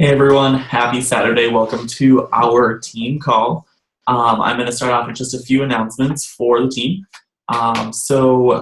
Hey everyone, happy Saturday. Welcome to our team call. I'm going to start off with just a few announcements for the team.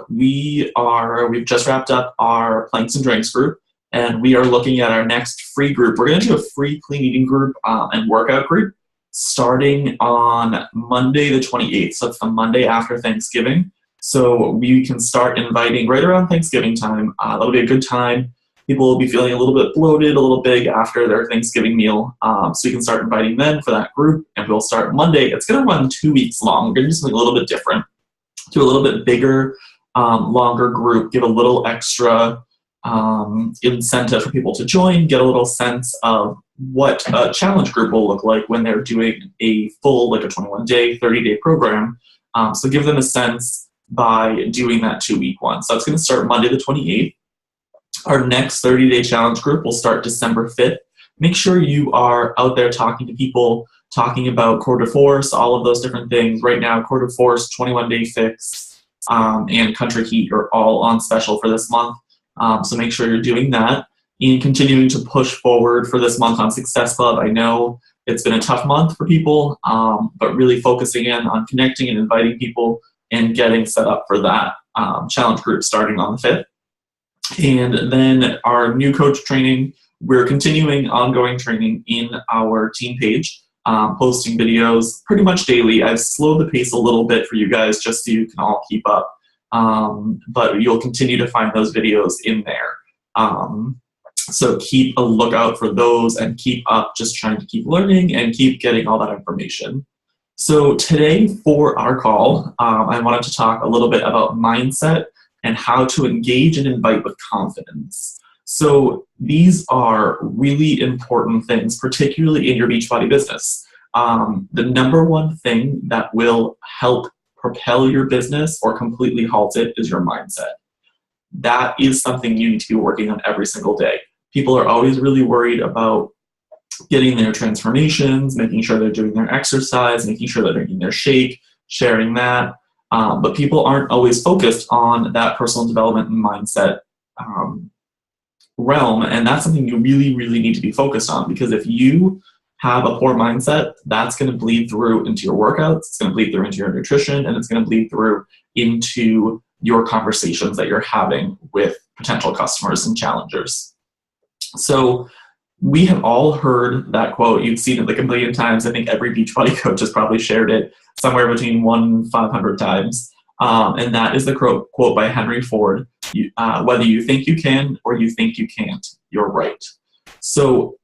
We've just wrapped up our Planks and Drinks group, and we are looking at our next free group. We're going to do a free clean eating group and workout group starting on Monday the 28th. So it's the Monday after Thanksgiving. So we can start inviting right around Thanksgiving time. That'll be a good time. People will be feeling a little bit bloated, a little big after their Thanksgiving meal. So you can start inviting them for that group, and we'll start Monday. It's going to run 2 weeks long. We're going to do something a little bit different, do a little bit bigger, longer group, give a little extra incentive for people to join, get a little sense of what a challenge group will look like when they're doing a full, like a 21-day, 30-day program. So give them a sense by doing that 2-week one. So it's going to start Monday the 28th. Our next 30-day challenge group will start December 5th. Make sure you are out there talking to people, talking about Core de Force, all of those different things. Right now, Core de Force, 21-Day Fix, and Country Heat are all on special for this month. So make sure you're doing that. And continuing to push forward for this month on Success Club. I know it's been a tough month for people, but really focusing in on connecting and inviting people and getting set up for that challenge group starting on the 5th. And then our new coach training, we're continuing ongoing training in our team page, posting videos pretty much daily. I've slowed the pace a little bit for you guys just so you can all keep up, but you'll continue to find those videos in there. So keep a lookout for those and keep up just trying to keep learning and keep getting all that information. So today for our call, I wanted to talk a little bit about mindset and how to engage and invite with confidence. So these are really important things, particularly in your Beachbody business. The number one thing that will help propel your business or completely halt it is your mindset. That is something you need to be working on every single day. People are always really worried about getting their transformations, making sure they're doing their exercise, making sure they're drinking their shake, sharing that. But people aren't always focused on that personal development and mindset realm, and that's something you really, really need to be focused on, because if you have a poor mindset, that's going to bleed through into your workouts, it's going to bleed through into your nutrition, and it's going to bleed through into your conversations that you're having with potential customers and challengers. So we have all heard that quote. You've seen it like a million times. I think every Beachbody coach has probably shared it somewhere between 1 and 500 times. And that is the quote by Henry Ford. Whether you think you can or you think you can't, you're right. So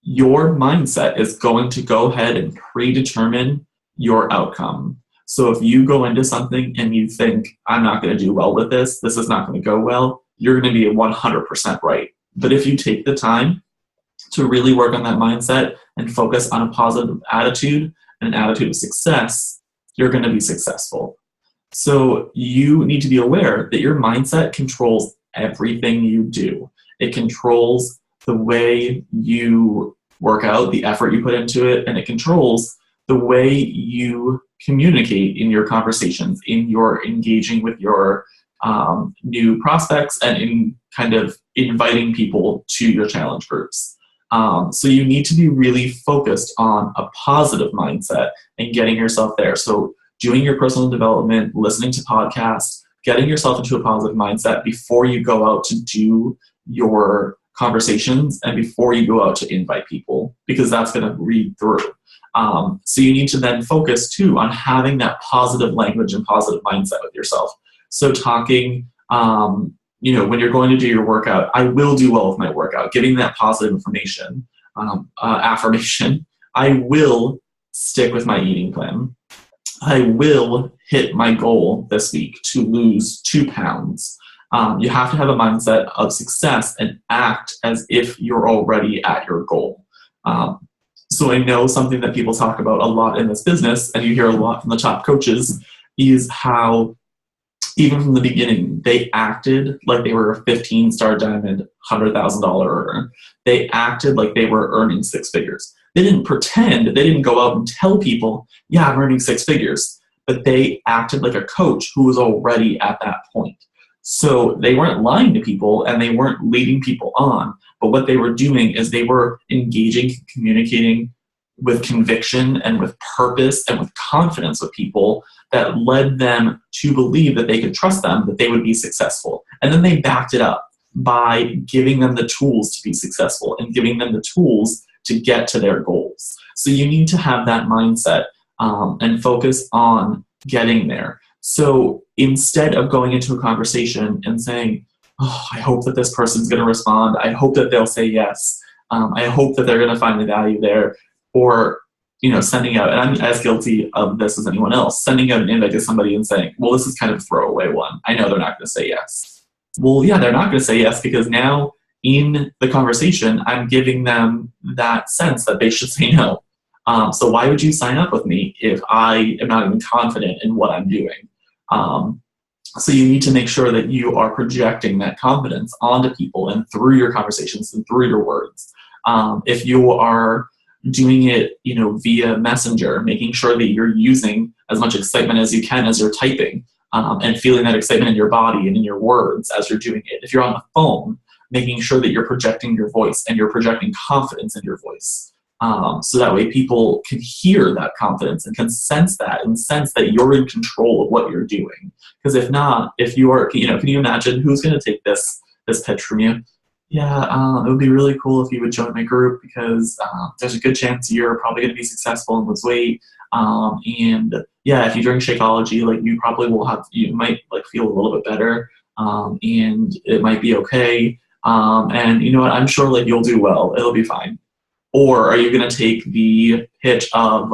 your mindset is going to go ahead and predetermine your outcome. So if you go into something and you think, I'm not going to do well with this is not going to go well, you're going to be 100% right. But if you take the time to really work on that mindset and focus on a positive attitude and an attitude of success, you're going to be successful. So you need to be aware that your mindset controls everything you do. It controls the way you work out, the effort you put into it, and it controls the way you communicate in your conversations, in your engaging with your new prospects, and in kind of inviting people to your challenge groups. So you need to be really focused on a positive mindset and getting yourself there. So doing your personal development, listening to podcasts, getting yourself into a positive mindset before you go out to do your conversations and before you go out to invite people, because that's going to read through. So you need to then focus too on having that positive language and positive mindset with yourself. So talking, when you're going to do your workout, I will do well with my workout, giving that positive information, affirmation. I will stick with my eating plan. I will hit my goal this week to lose 2 pounds. You have to have a mindset of success and act as if you're already at your goal. So I know something that people talk about a lot in this business, and you hear a lot from the top coaches, is how even from the beginning, they acted like they were a 15-star diamond, $100,000 earner. They acted like they were earning 6 figures. They didn't pretend. They didn't go out and tell people, yeah, I'm earning 6 figures. But they acted like a coach who was already at that point. So they weren't lying to people and they weren't leading people on, But what they were doing is they were engaging, communicating with conviction and with purpose and with confidence with people that led them to believe that they could trust them, that they would be successful. And then they backed it up by giving them the tools to be successful and giving them the tools to get to their goals. So you need to have that mindset and focus on getting there. So instead of going into a conversation and saying, oh, I hope that this person's going to respond, I hope that they'll say yes, I hope that they're going to find the value there, or sending out, and I'm as guilty of this as anyone else, sending out an invite to somebody and saying, well, this is kind of a throwaway one. I know they're not going to say yes. Well, yeah, they're not going to say yes because now in the conversation, I'm giving them that sense that they should say no. So why would you sign up with me if I am not even confident in what I'm doing? So you need to make sure that you are projecting that confidence onto people and through your conversations and through your words. If you are doing it, via Messenger, making sure that you're using as much excitement as you can as you're typing, and feeling that excitement in your body and in your words as you're doing it. If you're on the phone, making sure that you're projecting your voice and you're projecting confidence in your voice. So that way people can hear that confidence and can sense that and sense that you're in control of what you're doing. Because if not, if you are, can you imagine who's going to take this pitch from you? Yeah, it would be really cool if you would join my group because there's a good chance you're probably going to be successful and lose weight. And yeah, if you drink Shakeology, you probably you might feel a little bit better, and it might be okay. And you know what? I'm sure you'll do well. It'll be fine. Or are you going to take the pitch of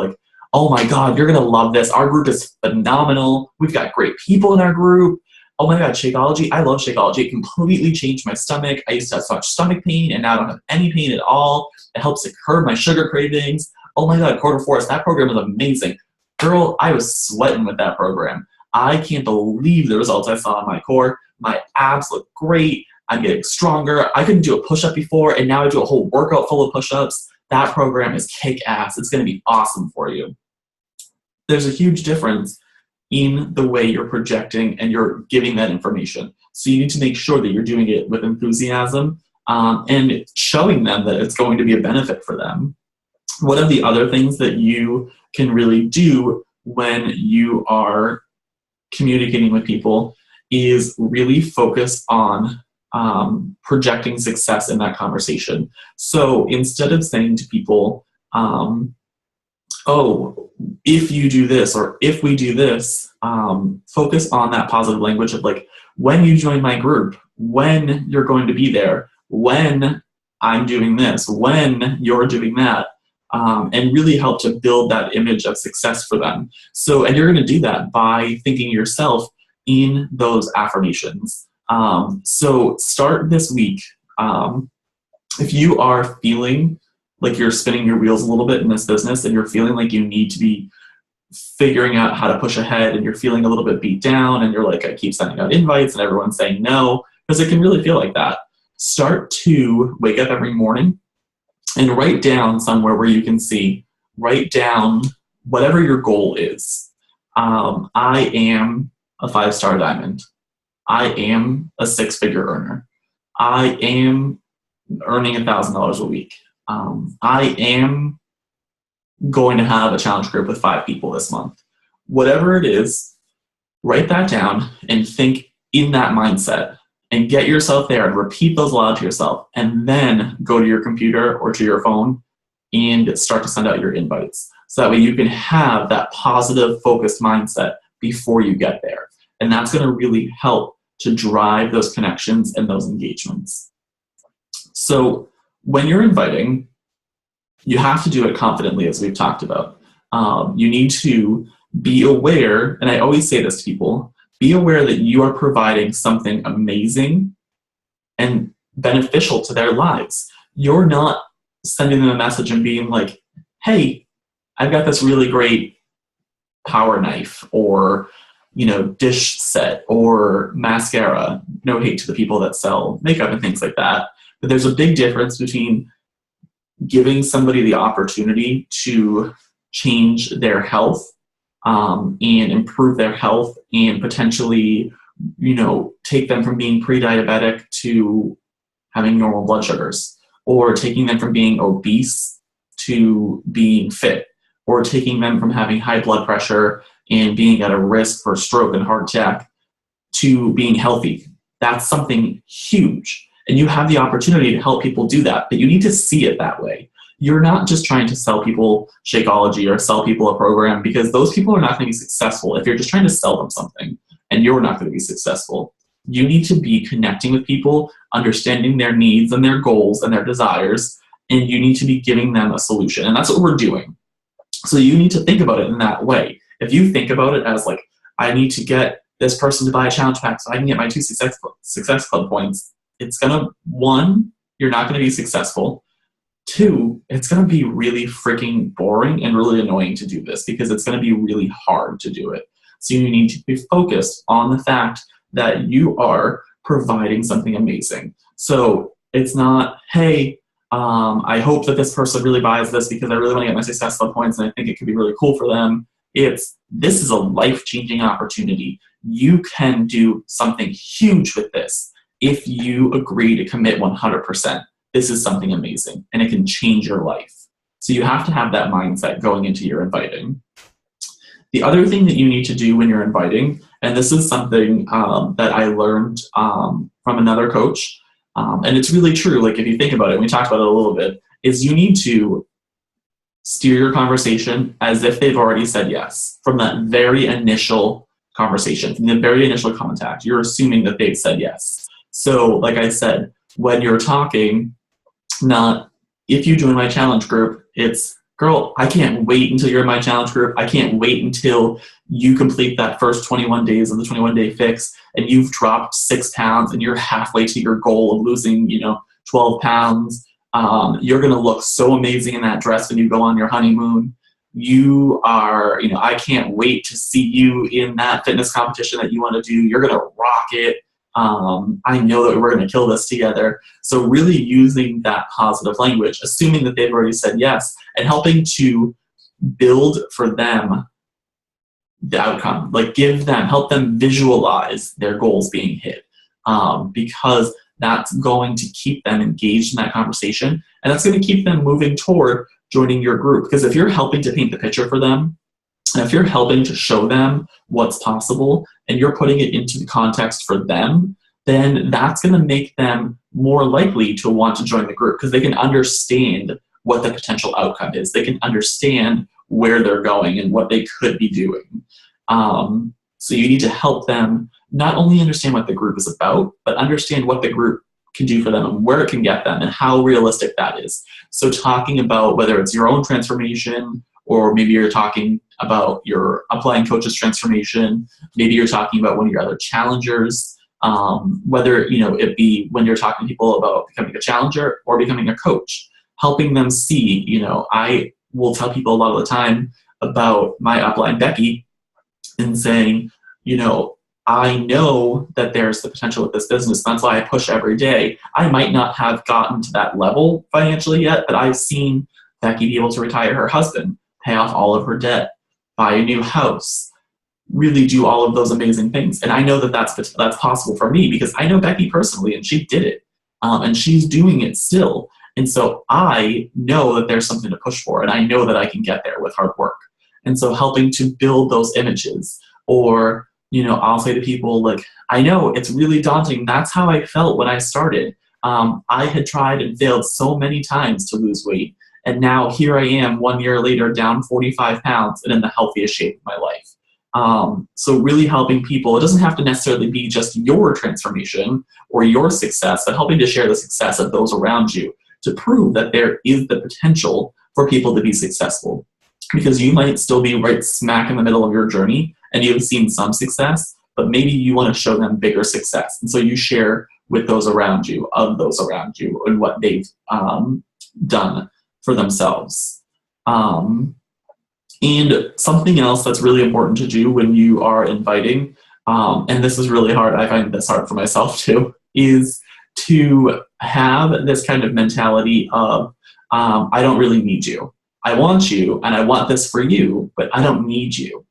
oh my God, you're going to love this. Our group is phenomenal. We've got great people in our group. Oh my God, Shakeology. I love Shakeology. It completely changed my stomach. I used to have so much stomach pain and now I don't have any pain at all. It helps to curb my sugar cravings. Oh my God, Core to Forest, that program is amazing. Girl, I was sweating with that program. I can't believe the results I saw in my core. My abs look great. I'm getting stronger. I couldn't do a push-up before and now I do a whole workout full of push-ups. That program is kick-ass. It's going to be awesome for you. There's a huge difference in the way you're projecting and you're giving that information. So you need to make sure that you're doing it with enthusiasm and showing them that it's going to be a benefit for them. One of the other things that you can really do when you are communicating with people is really focus on projecting success in that conversation. So instead of saying to people, oh, if you do this or if we do this, focus on that positive language of when you join my group, when you're going to be there, when I'm doing this, when you're doing that, and really help to build that image of success for them. So, and you're going to do that by thinking yourself in those affirmations. So start this week. If you are feeling like you're spinning your wheels a little bit in this business and you're feeling like you need to be figuring out how to push ahead and you're feeling a little bit beat down and you're I keep sending out invites and everyone's saying no, because it can really feel like that. Start to wake up every morning and write down somewhere where you can see, write down whatever your goal is. I am a 5-star diamond. I am a 6-figure earner. I am earning $1,000 a week. I am going to have a challenge group with 5 people this month. Whatever it is, write that down and think in that mindset and get yourself there and repeat those aloud to yourself, and then go to your computer or to your phone and start to send out your invites. So that way you can have that positive, focused mindset before you get there. And that's going to really help to drive those connections and those engagements. So when you're inviting, you have to do it confidently, as we've talked about. You need to be aware, and I always say this to people, be aware that you are providing something amazing and beneficial to their lives. You're not sending them a message and being like, hey, I've got this really great power knife or dish set or mascara. No hate to the people that sell makeup and things like that. But there's a big difference between giving somebody the opportunity to change their health and improve their health and potentially, take them from being pre-diabetic to having normal blood sugars, or taking them from being obese to being fit, or taking them from having high blood pressure and being at a risk for stroke and heart attack to being healthy. That's something huge. And you have the opportunity to help people do that, but you need to see it that way. You're not just trying to sell people Shakeology or sell people a program, because those people are not going to be successful if you're just trying to sell them something, and you're not going to be successful. You need to be connecting with people, understanding their needs and their goals and their desires, and you need to be giving them a solution. And that's what we're doing. So you need to think about it in that way. If you think about it as like, I need to get this person to buy a challenge pack so I can get my 2 Success Club points, it's gonna, 1, you're not gonna be successful. 2, it's gonna be really freaking boring and really annoying to do this, because it's gonna be really hard to do it. So you need to be focused on the fact that you are providing something amazing. So it's not, hey, I hope that this person really buys this because I really want to get my Success Club points and I think it could be really cool for them. It's, this is a life-changing opportunity. You can do something huge with this if you agree to commit 100%. This is something amazing and it can change your life. So you have to have that mindset going into your inviting. The other thing that you need to do when you're inviting, and this is something that I learned from another coach, and it's really true, like if you think about it, we talked about it a little bit, is you need to steer your conversation as if they've already said yes. From that very initial conversation, from the very initial contact, you're assuming that they've said yes. So like I said, when you're talking, not if you join my challenge group, it's, girl, I can't wait until you're in my challenge group. I can't wait until you complete that first 21 days of the 21-day fix and you've dropped 6 pounds and you're halfway to your goal of losing, 12 pounds. You're going to look so amazing in that dress when you go on your honeymoon. You are, I can't wait to see you in that fitness competition that you want to do. You're going to rock it. I know that we're going to kill this together. So really using that positive language, assuming that they've already said yes, and helping to build for them the outcome, like help them visualize their goals being hit, because that's going to keep them engaged in that conversation, and that's going to keep them moving toward joining your group. Because if you're helping to paint the picture for them, and if you're helping to show them what's possible and you're putting it into the context for them, then that's going to make them more likely to want to join the group, because they can understand what the potential outcome is. They can understand where they're going and what they could be doing. So you need to help them not only understand what the group is about, but understand what the group can do for them and where it can get them and how realistic that is. So talking about whether it's your own transformation, or maybe you're talking about your upline coach's transformation, maybe you're talking about one of your other challengers, whether it be when you're talking to people about becoming a challenger or becoming a coach, helping them see, I will tell people a lot of the time about my upline Becky and saying, I know that there's the potential with this business. That's why I push every day. I might not have gotten to that level financially yet, but I've seen Becky be able to retire her husband, pay off all of her debt, buy a new house, really do all of those amazing things. And I know that that's possible for me because I know Becky personally and she did it. And she's doing it still. And so I know that there's something to push for, and I know that I can get there with hard work. And so helping to build those images, or, I'll say to people, like, I know it's really daunting. That's how I felt when I started. I had tried and failed so many times to lose weight. And now here I am 1 year later, down 45 pounds and in the healthiest shape of my life. So really helping people, it doesn't have to necessarily be just your transformation or your success, but helping to share the success of those around you to prove that there is the potential for people to be successful. Because you might still be right smack in the middle of your journey and you've seen some success, but maybe you want to show them bigger success. And so you share with those around you, and what they've done for themselves. And something else that's really important to do when you are inviting, and this is really hard, I find this hard for myself too, is to have this kind of mentality of, I don't really need you. I want you and I want this for you, but I don't need you.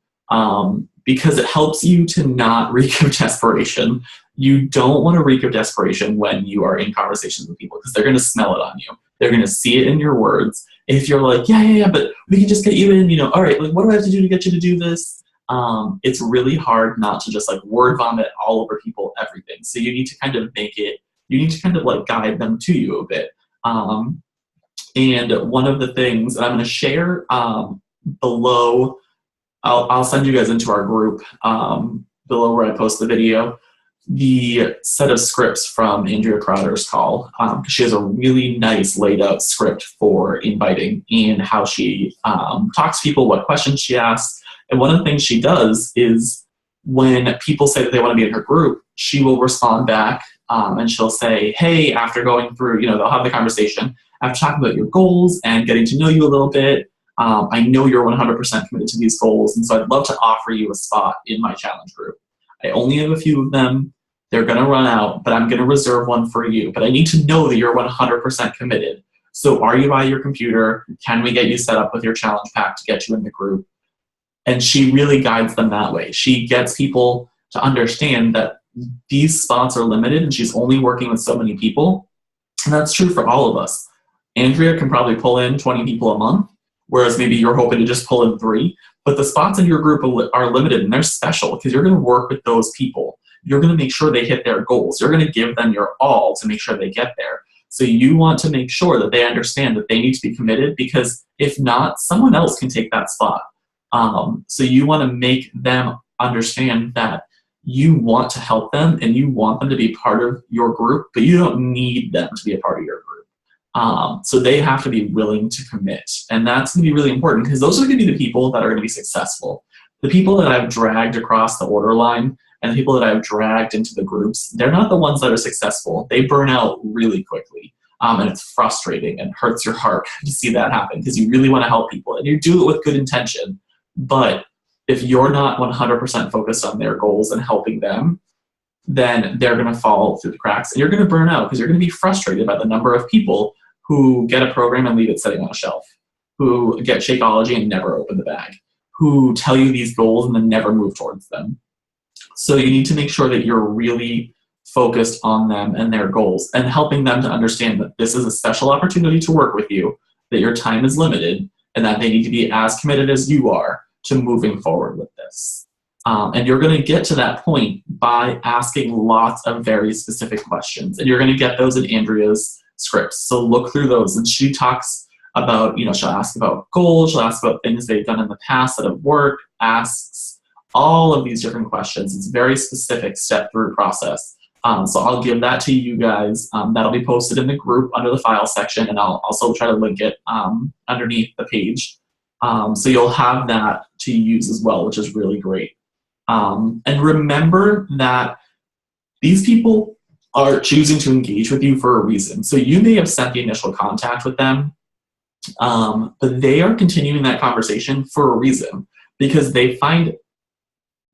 because it helps you to not reek of desperation. You don't want to reek of desperation when you are in conversations with people, because they're going to smell it on you. They're going to see it in your words. If you're like, yeah, but we can just get you in, all right, like, what do I have to do to get you to do this? It's really hard not to just like word vomit all over people, everything. So you need to kind of like guide them to you a bit. And one of the things that I'm going to share below, I'll send you guys into our group below where I post the video, the set of scripts from Andrea Crowder's call, because she has a really nice laid out script for inviting and how she talks to people, what questions she asks. And one of the things she does is when people say that they want to be in her group, she will respond back and she'll say, hey, after going through, they'll have the conversation, after talking about your goals and getting to know you a little bit, I know you're 100% committed to these goals, and so I'd love to offer you a spot in my challenge group. I only have a few of them. They're going to run out, but I'm going to reserve one for you. But I need to know that you're 100% committed. So are you by your computer? Can we get you set up with your challenge pack to get you in the group? And she really guides them that way. She gets people to understand that these spots are limited and she's only working with so many people. And that's true for all of us. Andrea can probably pull in 20 people a month, whereas maybe you're hoping to just pull in 3. But the spots in your group are limited, and they're special because you're going to work with those people. You're going to make sure they hit their goals. You're going to give them your all to make sure they get there. So you want to make sure that they understand that they need to be committed, because if not, someone else can take that spot. So you want to make them understand that you want to help them and you want them to be part of your group, but you don't need them to be a part of your group. So they have to be willing to commit. And that's going to be really important, because those are going to be the people that are going to be successful. The people that I've dragged across the order line and the people that I've dragged into the groups, they're not the ones that are successful. They burn out really quickly. And it's frustrating and hurts your heart to see that happen, because you really want to help people and you do it with good intention. But if you're not 100% focused on their goals and helping them, then they're going to fall through the cracks and you're going to burn out, because you're going to be frustrated by the number of people who get a program and leave it sitting on a shelf, who get Shakeology and never open the bag, who tell you these goals and then never move towards them. So you need to make sure that you're really focused on them and their goals and helping them to understand that this is a special opportunity to work with you, that your time is limited, and that they need to be as committed as you are to moving forward with this. And you're going to get to that point by asking lots of very specific questions. And you're going to get those in Andrea's scripts. So look through those. And she talks about, she'll ask about goals, she'll ask about things they've done in the past that have worked, asks all of these different questions. It's a very specific step-through process. So I'll give that to you guys. That'll be posted in the group under the file section, and I'll also try to link it underneath the page. So you'll have that to use as well, which is really great. And remember that these people are choosing to engage with you for a reason. So you may have sent the initial contact with them, but they are continuing that conversation for a reason, because they find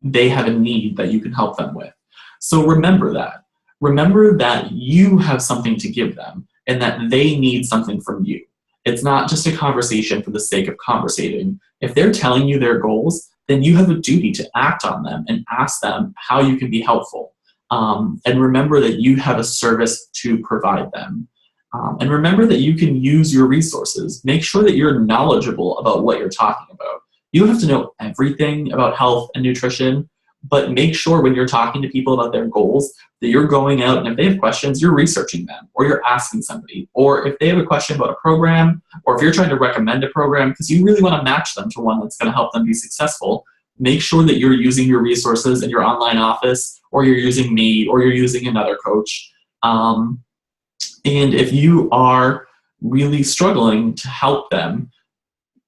they have a need that you can help them with. So remember that. Remember that you have something to give them and that they need something from you. It's not just a conversation for the sake of conversating. If they're telling you their goals, then you have a duty to act on them and ask them how you can be helpful. And remember that you have a service to provide them. And remember that you can use your resources. Make sure that you're knowledgeable about what you're talking about. You don't have to know everything about health and nutrition, but make sure when you're talking to people about their goals that you're going out and if they have questions, you're researching them, or you're asking somebody, or if they have a question about a program, or if you're trying to recommend a program because you really want to match them to one that's going to help them be successful, make sure that you're using your resources in your online office, or you're using me, or you're using another coach. And if you are really struggling to help them,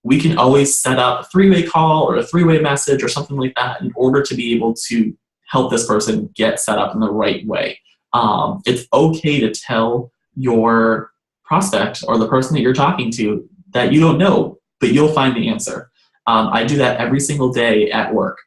we can always set up a 3-way call or a 3-way message or something like that in order to be able to help this person get set up in the right way. It's okay to tell your prospect or the person that you're talking to that you don't know, but you'll find the answer. I do that every single day at work.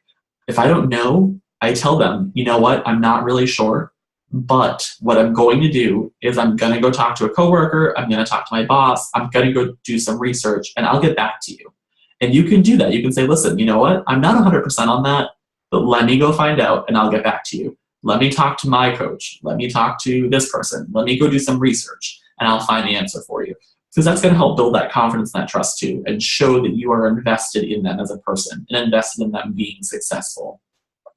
If I don't know, I tell them, you know what, I'm not really sure, but what I'm going to do is I'm going to go talk to a coworker, I'm going to talk to my boss, I'm going to go do some research, and I'll get back to you. And you can do that. You can say, listen, you know what, I'm not 100% on that, but let me go find out and I'll get back to you. Let me talk to my coach. Let me talk to this person. Let me go do some research and I'll find the answer for you. Because that's going to help build that confidence and that trust too, and show that you are invested in them as a person and invested in them being successful.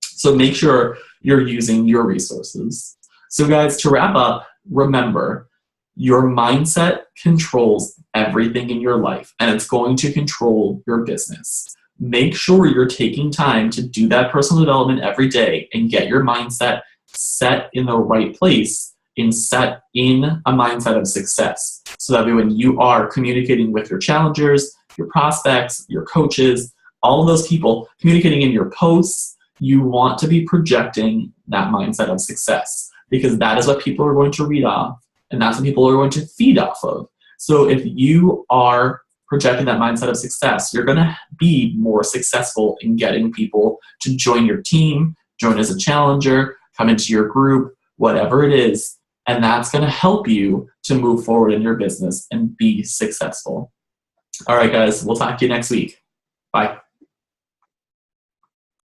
So make sure you're using your resources. So guys, to wrap up, remember, your mindset controls everything in your life, and it's going to control your business. Make sure you're taking time to do that personal development every day and get your mindset set in the right place and set in a mindset of success. So that way when you are communicating with your challengers, your prospects, your coaches, all of those people, communicating in your posts, you want to be projecting that mindset of success, because that is what people are going to read off, and that's what people are going to feed off of. So if you are projecting that mindset of success, you're going to be more successful in getting people to join your team, join as a challenger, come into your group, whatever it is. And that's going to help you to move forward in your business and be successful. All right, guys, we'll talk to you next week. Bye.